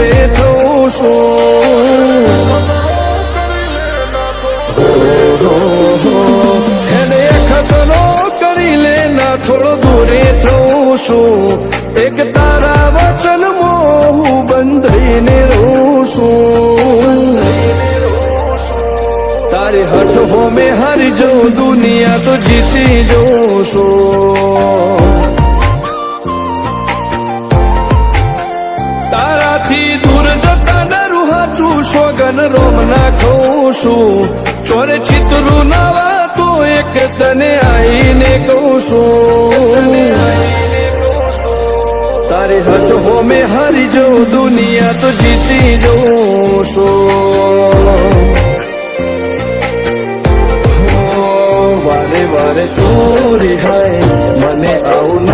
દૂરે થઉં છું એને ખતરો કરી લે ના થોડો દૂરે થઉં છું એક તારા વચનમાં હું બંધાઈને રહું છું તારી હઠ હો મેં હારી જઉં દુનિયા તો જીતી જઉં છું તારાથી દૂર જતા ડરું હાચું સોગન રોમ ના ખઉં છું ચોરે ચિતરું નવા તો એક તને આઈને કહું છું તારી હઠ હો મેં હારી જઉં દુનિયા તો જીતી જઉં છું વારે વારે તું રિહાય મને આવું ન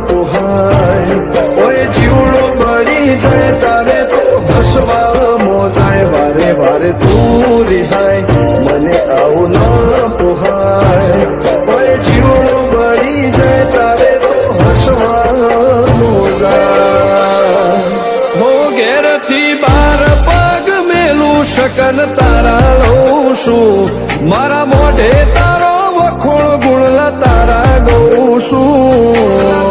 પોહાય ઓય જીવડો બળી જાય તારે તો હસવા મોજાય વારે વારે તું રિહાય મને આવું ન પોહાય ઓય જીવડો બળી જાય તારે તો હસવા મોજાય હો ઘેરથી બાર પગ મેલું શકન તારા લઉં છું મારા મોઢે તારો વખોળ ગુણલા તારા ગઉં છું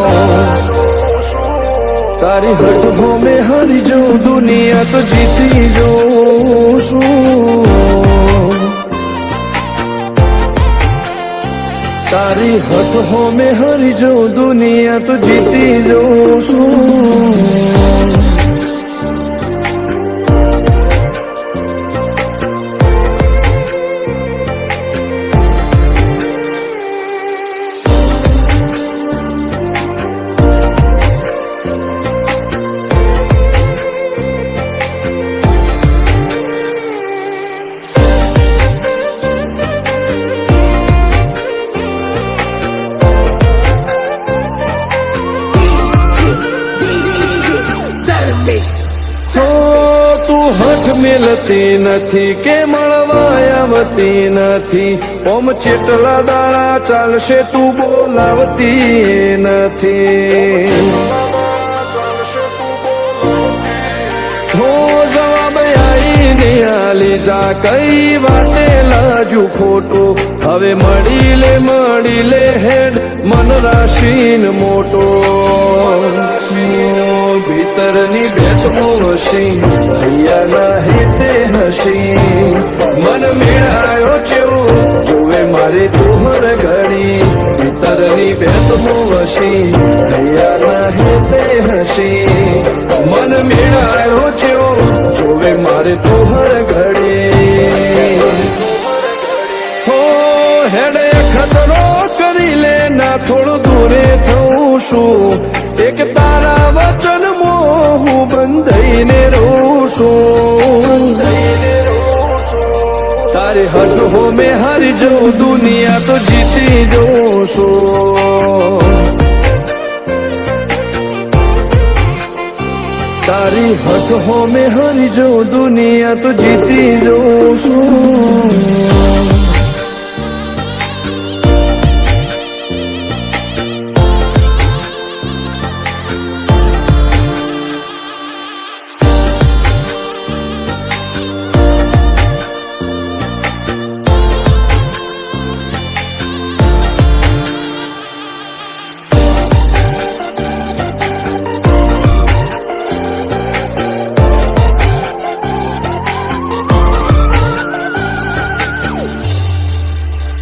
તારી હઠ હો મેં હારી જઉં દુનિયા તો જીતી જઉં છું તારી હઠ હો મેં હારી જઉં દુનિયા તો જીતી જઉં છું તું હઠ મેલતી નથી કે મળવા આવતી નથી ઓમ ચેટલા દાડા ચાલશે તું બોલાવતી નથી હો જવાબ આઈને આલી જા કઈ વાતે લાજુ ખોટો હવે મળી લે હેડ મન રાશીન મોટો ભીતરની બેતમો હસી હૈયાના હેતે હસી મન મેળાયો ચેવો જોવે મારે તોહર ઘડી ભીતરની બેતમો હસી હૈયાના હેતે હસી મન મેળાયો ચેવો જોવે મારે તોહર ઘડી હો હેડે ખતરો કરી લે ના થોડું દૂરે થઉં છું એક તારા વચનમાં હું બંધાઈને રહું છું તારી હઠ હો મેં હારી જઉં દુનિયા તો જીતી જઉં છું તારી હઠ હો મેં હારી જઉં દુનિયા તો જીતી જઉં છું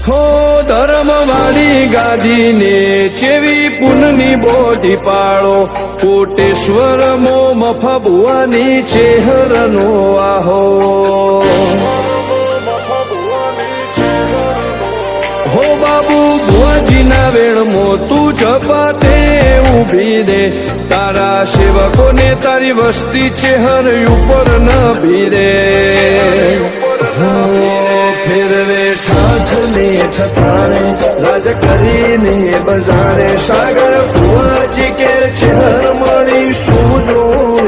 હો ધર્મવાળી ગાદીને ચેવી પુનની બોધી પાળો કોટેશ્વર મો મફા ભુવાની ચેહરનો આહો હો બાબુ ભુવાજીના વેણમો તું ઝપાટે ઊભી દે તારા સેવકોને તારી વસ્તી ચેહર ઉપર ન ભીરે ફેરવે ઠાઠને ઠઠાણે રાજ કરીને બજારે સાગર ભુવાજી કે છે